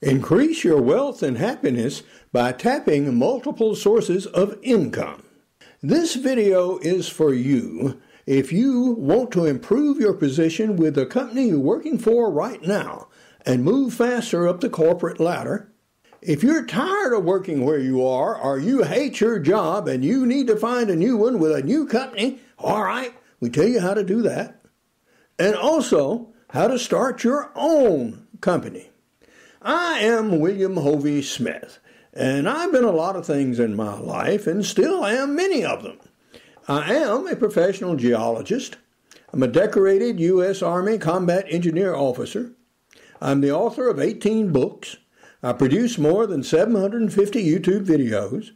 Increase your wealth and happiness by tapping multiple sources of income. This video is for you if you want to improve your position with the company you're working for right now and move faster up the corporate ladder. If you're tired of working where you are or you hate your job and you need to find a new one with a new company, all right, we tell you how to do that. And also how to start your own company. I am William Hovey Smith, and I've been a lot of things in my life and still am many of them. I am a professional geologist. I'm a decorated U.S. Army Combat Engineer Officer. I'm the author of 18 books. I produce more than 750 YouTube videos.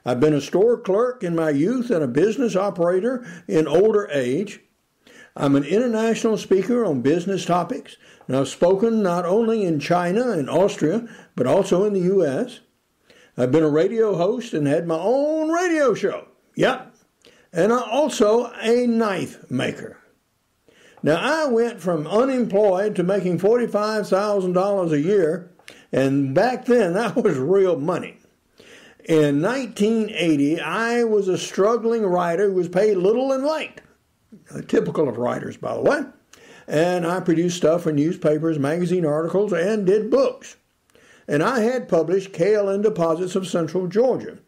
I've been a store clerk in my youth and a business operator in older age. I'm an international speaker on business topics, and I've spoken not only in China and Austria, but also in the U.S. I've been a radio host and had my own radio show. Yep. And I'm also a knife maker. Now, I went from unemployed to making $45,000 a year, and back then that was real money. In 1980, I was a struggling writer who was paid little and late. Typical of writers, by the way. And I produced stuff for newspapers, magazine articles, and did books. And I had published KLN deposits of Central Georgia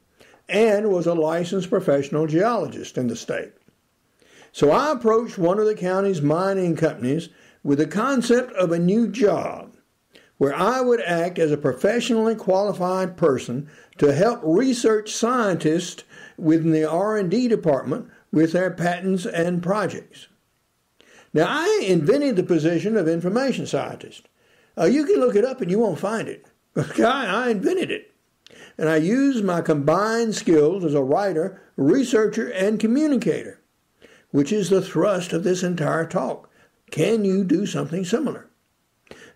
and was a licensed professional geologist in the state. So I approached one of the county's mining companies with the concept of a new job where I would act as a professionally qualified person to help research scientists within the R&D department with their patents and projects. Now, I invented the position of information scientist. You can look it up and you won't find it. I invented it. And I used my combined skills as a writer, researcher, and communicator, which is the thrust of this entire talk. Can you do something similar?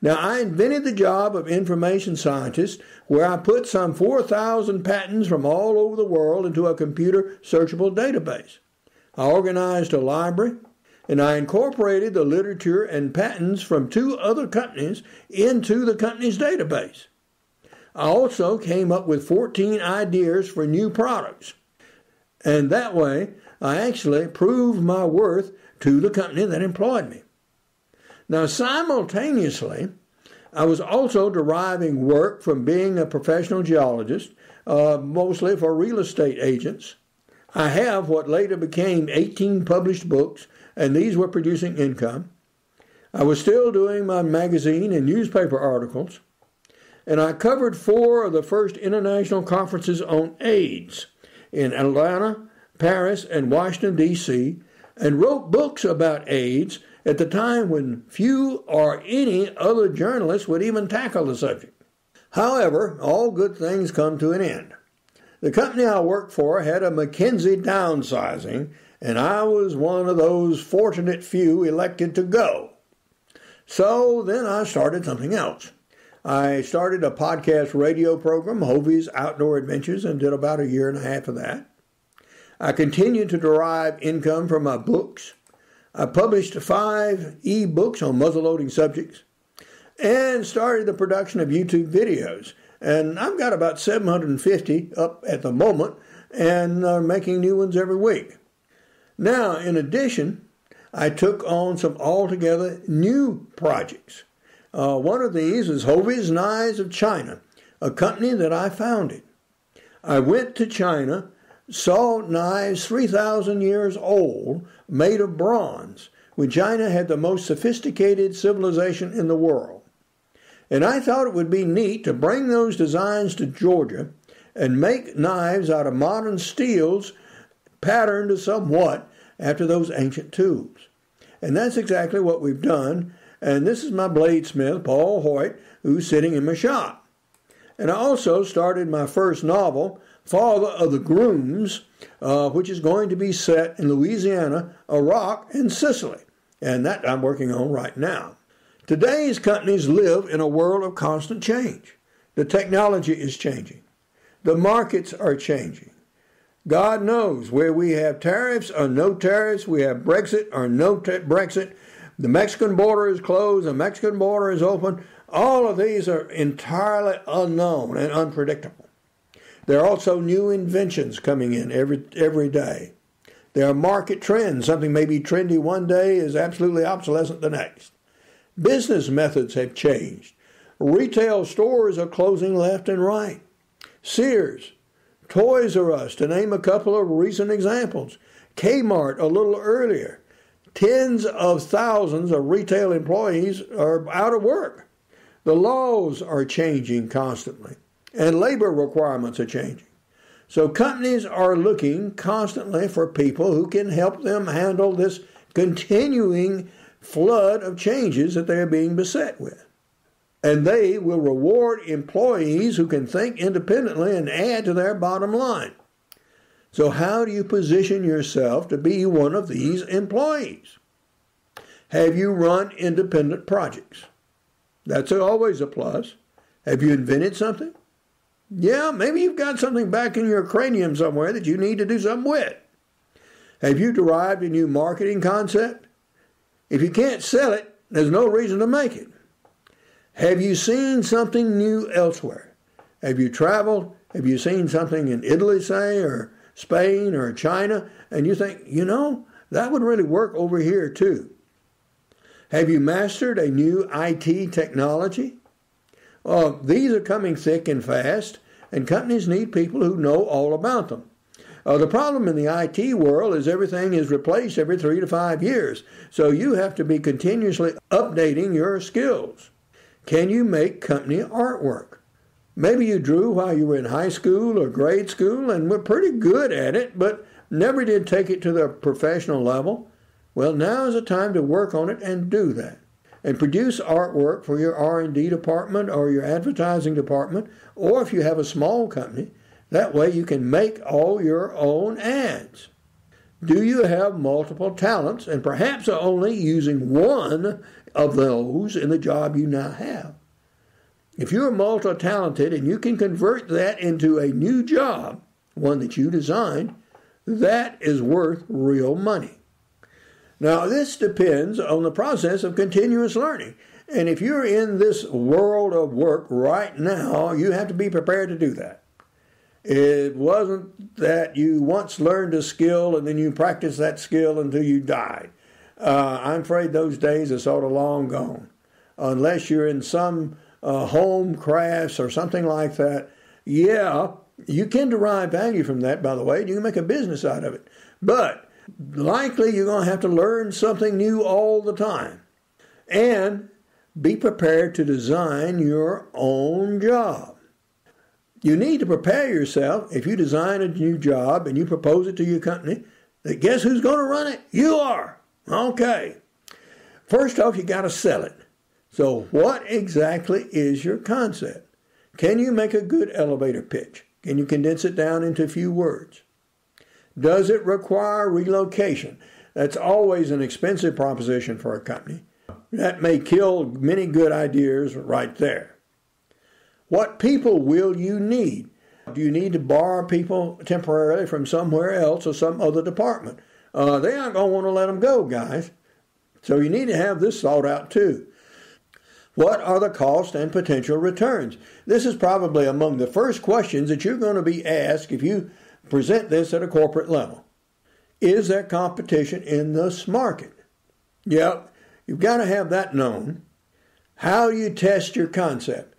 Now, I invented the job of information scientist where I put some 4,000 patents from all over the world into a computer searchable database. I organized a library, and I incorporated the literature and patents from 2 other companies into the company's database. I also came up with 14 ideas for new products. And that way, I actually proved my worth to the company that employed me. Now, simultaneously, I was also deriving work from being a professional geologist, mostly for real estate agents. I have what later became 18 published books, and these were producing income. I was still doing my magazine and newspaper articles, and I covered 4 of the first international conferences on AIDS in Atlanta, Paris, and Washington, D.C., and wrote books about AIDS at the time when few or any other journalists would even tackle the subject. However, all good things come to an end. The company I worked for had a McKinsey downsizing, and I was one of those fortunate few elected to go. So then I started something else. I started a podcast radio program, Hovey's Outdoor Adventures, and did about 1.5 years of that. I continued to derive income from my books. I published 5 e-books on muzzleloading subjects and started the production of YouTube videos. And I've got about 750 up at the moment and are making new ones every week. Now, in addition, I took on some altogether new projects. One of these is Hovey's Knives of China, a company that I founded. I went to China, saw knives 3,000 years old, made of bronze, when China had the most sophisticated civilization in the world. And I thought it would be neat to bring those designs to Georgia and make knives out of modern steels patterned somewhat after those ancient tools. And that's exactly what we've done. And this is my bladesmith, Paul Hoyt, who's sitting in my shop. And I also started my first novel, Father of the Grooms, which is going to be set in Louisiana, Iraq, and Sicily. And that I'm working on right now. Today's companies live in a world of constant change. The technology is changing. The markets are changing. God knows where we have tariffs or no tariffs, we have Brexit or no Brexit, the Mexican border is closed, the Mexican border is open. All of these are entirely unknown and unpredictable. There are also new inventions coming in every day. There are market trends. Something may be trendy one day is absolutely obsolescent the next. Business methods have changed. Retail stores are closing left and right. Sears, Toys R Us, to name a couple of recent examples. Kmart a little earlier. Tens of thousands of retail employees are out of work. The laws are changing constantly, and labor requirements are changing. So companies are looking constantly for people who can help them handle this continuing flood of changes that they are being beset with. And they will reward employees who can think independently and add to their bottom line. So how do you position yourself to be one of these employees? Have you run independent projects? That's always a plus. Have you invented something? Yeah, maybe you've got something back in your cranium somewhere that you need to do something with. Have you derived a new marketing concept? If you can't sell it, there's no reason to make it. Have you seen something new elsewhere? Have you traveled? Have you seen something in Italy, say, or Spain or China, and you think, that would really work over here too? Have you mastered a new IT technology? These are coming thick and fast, and companies need people who know all about them. The problem in the IT world is everything is replaced every 3 to 5 years, so you have to be continuously updating your skills. Can you make company artwork? Maybe you drew while you were in high school or grade school and were pretty good at it, but never did take it to the professional level. Well, now is the time to work on it and do that. And produce artwork for your R&D department or your advertising department, or if you have a small company, that way you can make all your own ads. Do you have multiple talents and perhaps are only using one of those in the job you now have? If you're multi-talented and you can convert that into a new job, one that you designed, that is worth real money. Now, this depends on the process of continuous learning. And if you're in this world of work right now, you have to be prepared to do that. It wasn't that you once learned a skill and then you practiced that skill until you died. I'm afraid those days are sort of long gone. Unless you're in some home crafts or something like that, yeah, you can derive value from that, by the way. You can make a business out of it. But likely you're going to have to learn something new all the time. And be prepared to design your own job. You need to prepare yourself. If you design a new job and you propose it to your company, guess who's going to run it? You are. Okay. First off, you got to sell it. So what exactly is your concept? Can you make a good elevator pitch? Can you condense it down into a few words? Does it require relocation? That's always an expensive proposition for a company. That may kill many good ideas right there. What people will you need? Do you need to borrow people temporarily from somewhere else or some other department? They aren't going to want to let them go, guys. So you need to have this thought out too. What are the costs and potential returns? This is probably among the first questions that you're going to be asked if you present this at a corporate level. Is there competition in this market? Yep, you've got to have that known. How do you test your concept?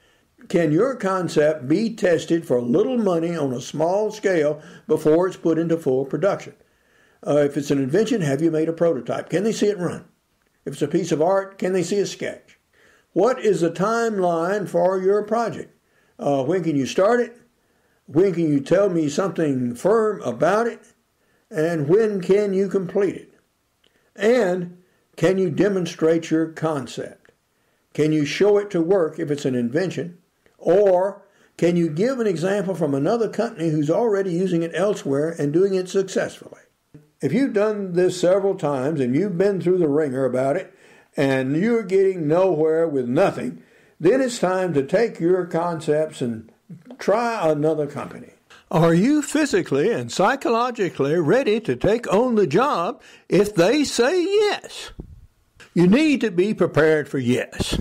Can your concept be tested for little money on a small scale before it's put into full production? If it's an invention, have you made a prototype? Can they see it run? If it's a piece of art, can they see a sketch? What is the timeline for your project? When can you start it? When can you tell me something firm about it? And when can you complete it? And can you demonstrate your concept? Can you show it to work if it's an invention? Or can you give an example from another company who's already using it elsewhere and doing it successfully? If you've done this several times and you've been through the ringer about it and you're getting nowhere with nothing, then it's time to take your concepts and try another company. Are you physically and psychologically ready to take on the job if they say yes? You need to be prepared for yes.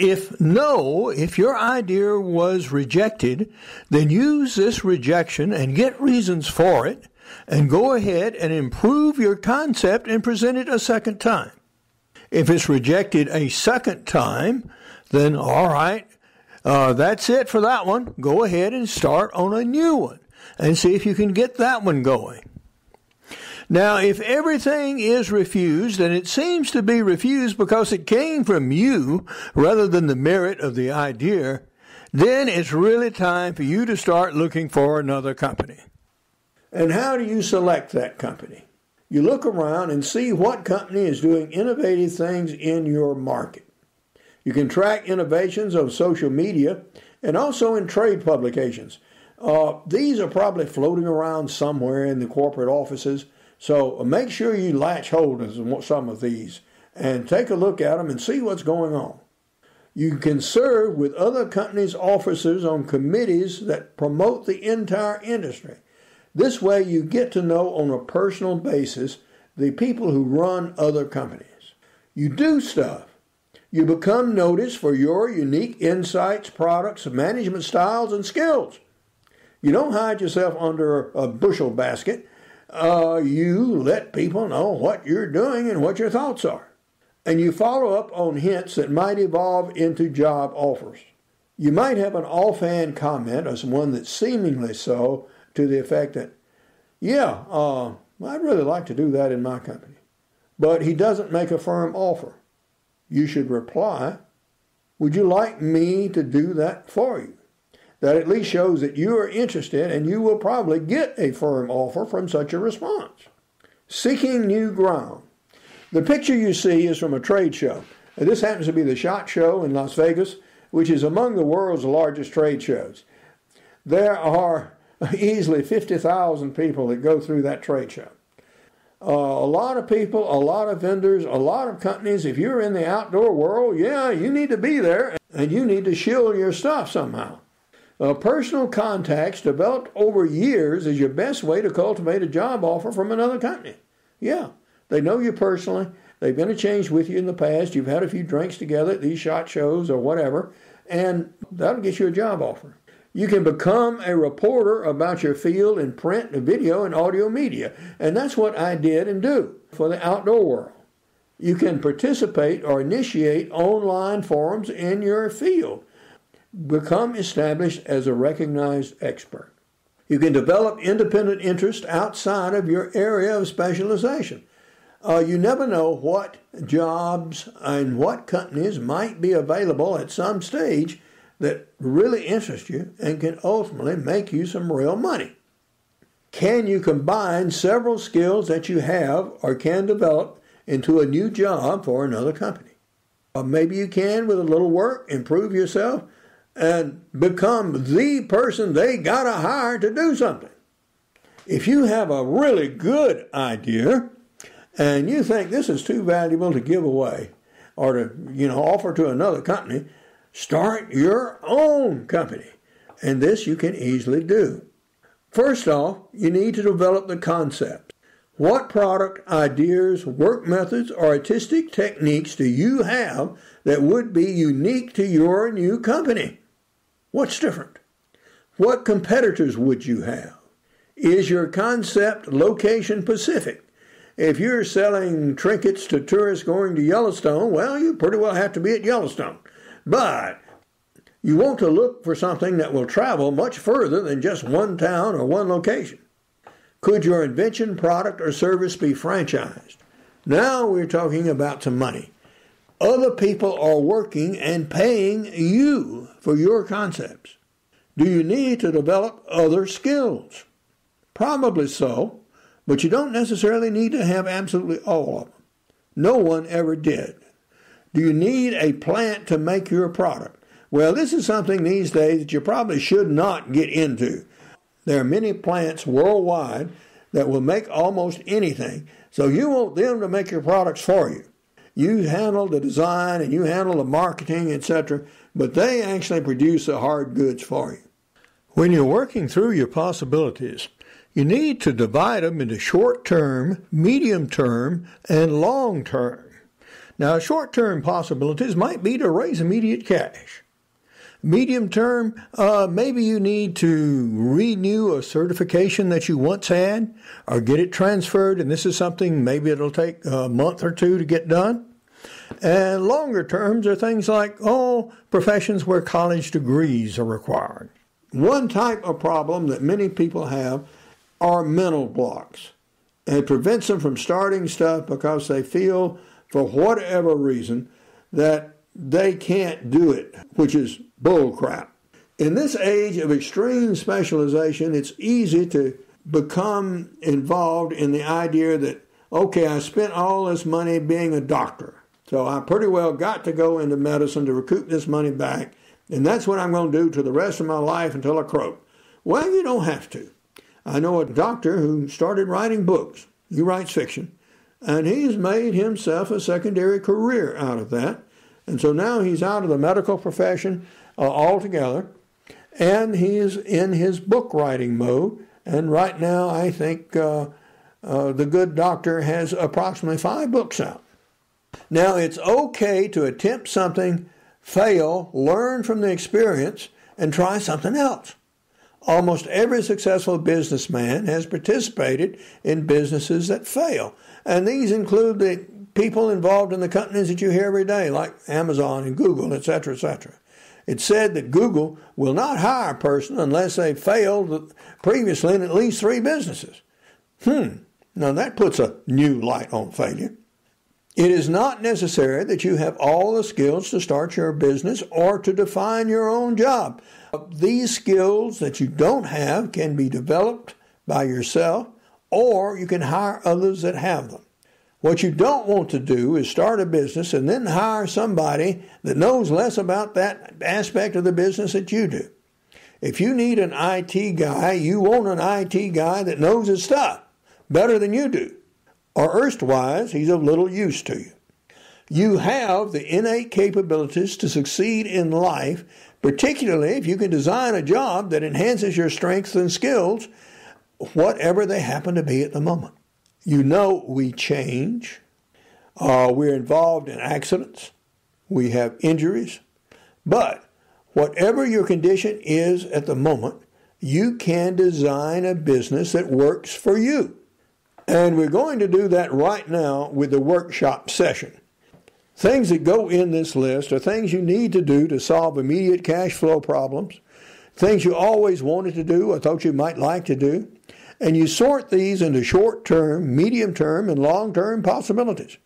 If your idea was rejected, then use this rejection and get reasons for it, and go ahead and improve your concept and present it a second time. If it's rejected a second time, then all right, that's it for that one. Go ahead and start on a new one and see if you can get that one going. Now, if everything is refused, and it seems to be refused because it came from you rather than the merit of the idea, then it's really time for you to start looking for another company. And how do you select that company? You look around and see what company is doing innovative things in your market. You can track innovations on social media and also in trade publications. These are probably floating around somewhere in the corporate offices, so make sure you latch hold of some of these and take a look at them and see what's going on. You can serve with other companies' officers on committees that promote the entire industry. This way you get to know on a personal basis the people who run other companies. You do stuff. You become noticed for your unique insights, products, management styles, and skills. You don't hide yourself under a bushel basket. You let people know what you're doing and what your thoughts are. And you follow up on hints that might evolve into job offers. You might have an offhand comment, or one that's seemingly so, to the effect that, I'd really like to do that in my company. But he doesn't make a firm offer. You should reply, would you like me to do that for you? That at least shows that you are interested, and you will probably get a firm offer from such a response. Seeking new ground. The picture you see is from a trade show. This happens to be the SHOT Show in Las Vegas, which is among the world's largest trade shows. There are easily 50,000 people that go through that trade show. A lot of people, a lot of vendors, a lot of companies. If you're in the outdoor world, you need to be there, and you need to shill your stuff somehow. Personal contacts developed over years is your best way to cultivate a job offer from another company. They know you personally. They've interchanged with you in the past. You've had a few drinks together at these SHOT shows or whatever, and that'll get you a job offer. You can become a reporter about your field in print, video, and audio media. And that's what I did and do for the outdoor world. You can participate or initiate online forums in your field. Become established as a recognized expert. You can develop independent interest outside of your area of specialization. You never know what jobs and what companies might be available at some stage that really interest you and can ultimately make you some real money. Can you combine several skills that you have or can develop into a new job for another company? Maybe you can, with a little work, improve yourself and become the person they gotta hire to do something. If you have a really good idea and you think this is too valuable to give away or to offer to another company, start your own company, and this you can easily do. First off, you need to develop the concept. What product, ideas, work methods, or artistic techniques do you have that would be unique to your new company? What's different? What competitors would you have? Is your concept location specific? If you're selling trinkets to tourists going to Yellowstone, well, you pretty well have to be at Yellowstone. But you want to look for something that will travel much further than just one town or one location. Could your invention, product, or service be franchised? Now we're talking about some money. Other people are working and paying you for your concepts. Do you need to develop other skills? Probably so, but you don't necessarily need to have absolutely all of them. No one ever did. Do you need a plant to make your product? Well, this is something these days that you probably should not get into. There are many plants worldwide that will make almost anything, so you want them to make your products for you. You handle the design and you handle the marketing, etc., but they actually produce the hard goods for you. When you're working through your possibilities, you need to divide them into short-term, medium-term, and long-term. Now, short-term possibilities might be to raise immediate cash. Medium term, maybe you need to renew a certification that you once had or get it transferred, and this is something maybe it'll take a month or two to get done. And longer terms are things like, professions where college degrees are required. One type of problem that many people have are mental blocks. And it prevents them from starting stuff because they feel, for whatever reason, that they can't do it, which is bull crap. In this age of extreme specialization, it's easy to become involved in the idea that, okay, I spent all this money being a doctor, so I pretty well got to go into medicine to recoup this money back, and that's what I'm going to do to the rest of my life until I croak. Well, you don't have to. I know a doctor who started writing books. He writes fiction, and he's made himself a secondary career out of that. And so now he's out of the medical profession altogether, and he's in his book writing mode. And right now, I think the good doctor has approximately 5 books out. Now, it's okay to attempt something, fail, learn from the experience, and try something else. Almost every successful businessman has participated in businesses that fail. And these include the people involved in the companies that you hear every day, like Amazon and Google, etc., etc. It's said that Google will not hire a person unless they failed previously in at least 3 businesses. Now that puts a new light on failure. It is not necessary that you have all the skills to start your business or to define your own job. These skills that you don't have can be developed by yourself, or you can hire others that have them. What you don't want to do is start a business and then hire somebody that knows less about that aspect of the business that you do. If you need an IT guy, you want an IT guy that knows his stuff better than you do. Or erstwise, he's of little use to you. You have the innate capabilities to succeed in life, particularly if you can design a job that enhances your strengths and skills, whatever they happen to be at the moment. You know we change. We're involved in accidents. We have injuries. But whatever your condition is at the moment, you can design a business that works for you. And we're going to do that right now with the workshop session. Things that go in this list are things you need to do to solve immediate cash flow problems, things you always wanted to do or thought you might like to do, and you sort these into short-term, medium-term, and long-term possibilities.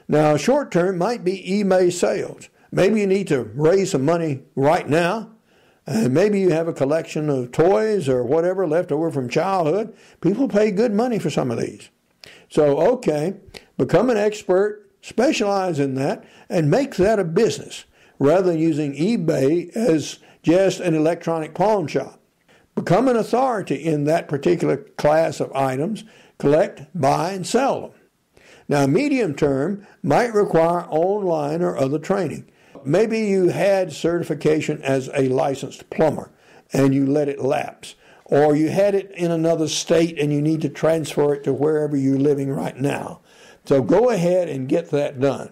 Now, short-term might be eBay sales. Maybe you need to raise some money right now, and maybe you have a collection of toys or whatever left over from childhood. People pay good money for some of these. So, okay, become an expert, specialize in that, and make that a business, rather than using eBay as just an electronic pawn shop. Become an authority in that particular class of items, collect, buy, and sell them. Now, medium term might require online or other training. Maybe you had certification as a licensed plumber and you let it lapse. Or you had it in another state and you need to transfer it to wherever you're living right now. So go ahead and get that done.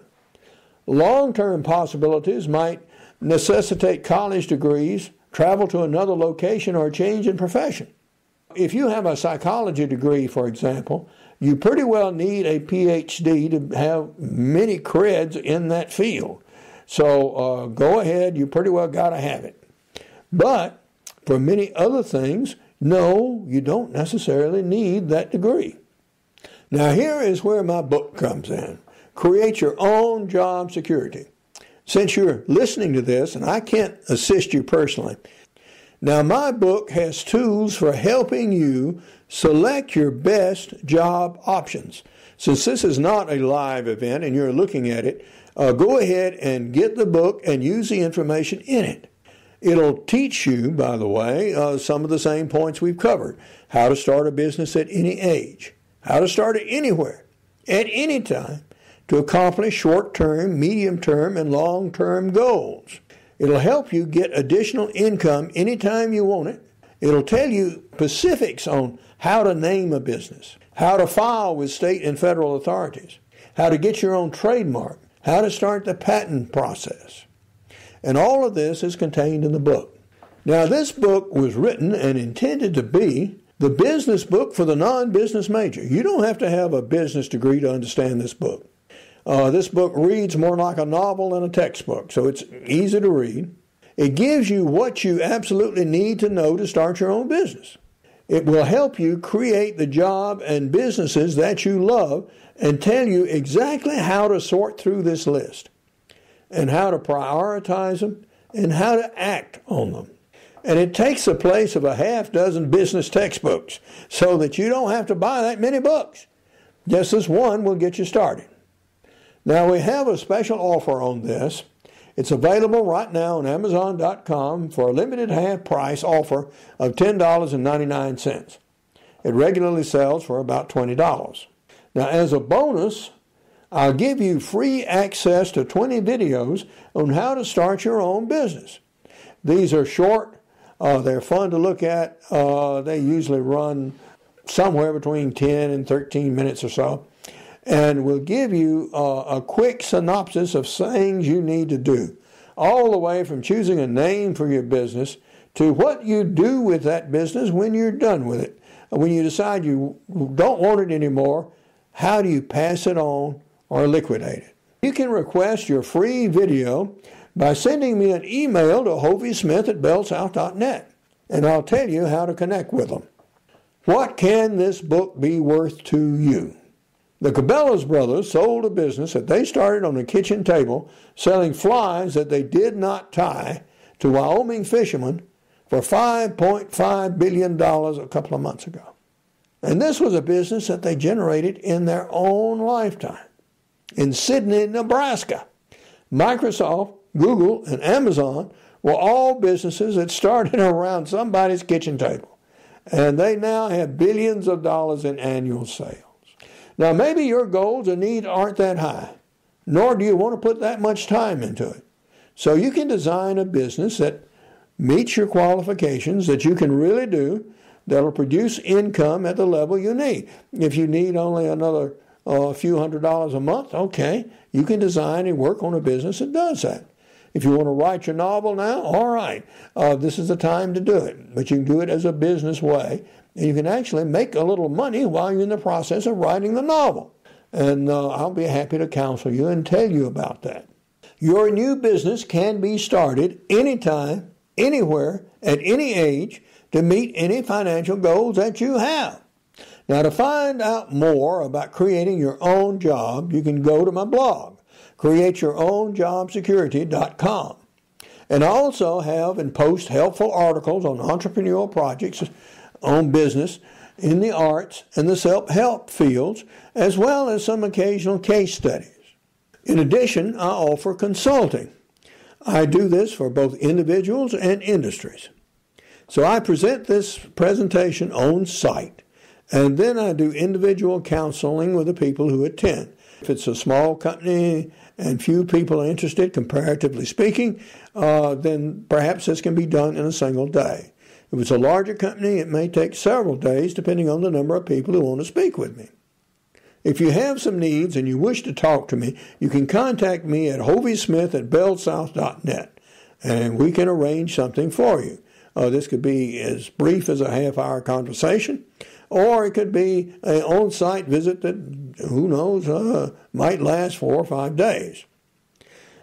Long-term possibilities might necessitate college degrees, travel to another location, or a change in profession. If you have a psychology degree, for example, you pretty well need a PhD to have many creds in that field. So go ahead, you pretty well got to have it. But for many other things, no, you don't necessarily need that degree. Now here is where my book comes in. Create your own job security. Since you're listening to this, and I can't assist you personally, now my book has tools for helping you select your best job options. Since this is not a live event and you're looking at it, go ahead and get the book and use the information in it. It'll teach you, by the way, some of the same points we've covered. How to start a business at any age. How to start it anywhere, at any time, to accomplish short-term, medium-term, and long-term goals. It'll help you get additional income anytime you want it. It'll tell you specifics on how to name a business, how to file with state and federal authorities, how to get your own trademark, how to start the patent process. And all of this is contained in the book. Now, this book was written and intended to be the business book for the non-business major. You don't have to have a business degree to understand this book. This book reads more like a novel than a textbook, so it's easy to read. It gives you what you absolutely need to know to start your own business. It will help you create the job and businesses that you love and tell you exactly how to sort through this list and how to prioritize them and how to act on them. And it takes the place of a half dozen business textbooks so that you don't have to buy that many books. Just this one will get you started. Now, we have a special offer on this. It's available right now on Amazon.com for a limited half-price offer of $10.99. It regularly sells for about $20. Now, as a bonus, I'll give you free access to 20 videos on how to start your own business. These are short. They're fun to look at. They usually run somewhere between 10 and 13 minutes or so. And will give you a quick synopsis of things you need to do, all the way from choosing a name for your business to what you do with that business when you're done with it. When you decide you don't want it anymore, how do you pass it on or liquidate it? You can request your free video by sending me an email to hoviesmith@bellsouth.net, and I'll tell you how to connect with them. What can this book be worth to you? The Cabela's brothers sold a business that they started on a kitchen table selling flies that they did not tie to Wyoming fishermen for $5.5 billion a couple of months ago. And this was a business that they generated in their own lifetime. In Sidney, Nebraska, Microsoft, Google, and Amazon were all businesses that started around somebody's kitchen table. And they now have billions of dollars in annual sales. Now, maybe your goals and needs aren't that high, nor do you want to put that much time into it. So you can design a business that meets your qualifications, that you can really do, that'll produce income at the level you need. If you need only another few $100s a month, okay, you can design and work on a business that does that. If you want to write your novel now, all right, this is the time to do it. But you can do it as a business way. And you can actually make a little money while you're in the process of writing the novel. And I'll be happy to counsel you and tell you about that. Your new business can be started anytime, anywhere, at any age to meet any financial goals that you have. Now, to find out more about creating your own job, you can go to my blog, createyourownjobsecurity.com. And I also have and post helpful articles on entrepreneurial projects, on business, in the arts, and the self-help fields, as well as some occasional case studies. In addition, I offer consulting. I do this for both individuals and industries. So I present this presentation on site, and then I do individual counseling with the people who attend. If it's a small company and few people are interested, comparatively speaking, then perhaps this can be done in a single day. If it's a larger company, it may take several days, depending on the number of people who want to speak with me. If you have some needs and you wish to talk to me, you can contact me at hoviesmith@bellsouth.net, and we can arrange something for you. This could be as brief as a half-hour conversation, or it could be an on-site visit that, who knows, might last 4 or 5 days.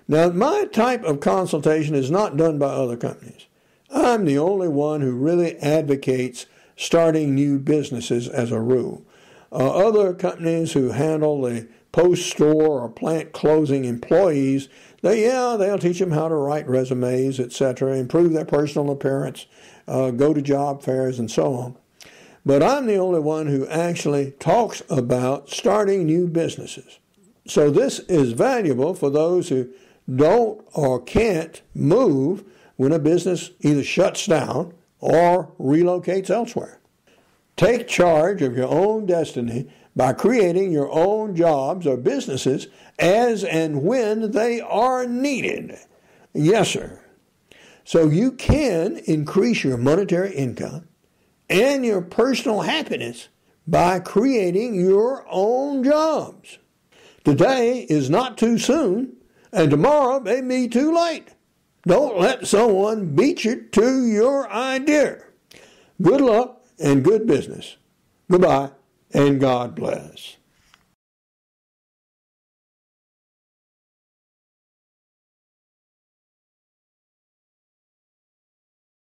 Now, my type of consultation is not done by other companies. I'm the only one who really advocates starting new businesses as a rule. Other companies who handle the post-store or plant closing employees, they'll teach them how to write resumes, etc., improve their personal appearance, go to job fairs, and so on. But I'm the only one who actually talks about starting new businesses. So this is valuable for those who don't or can't move when a business either shuts down or relocates elsewhere. Take charge of your own destiny by creating your own jobs or businesses as and when they are needed. Yes, sir. So you can increase your monetary income and your personal happiness by creating your own jobs. Today is not too soon, and tomorrow may be too late. Don't let someone beat you to your idea. Good luck and good business. Goodbye, and God bless.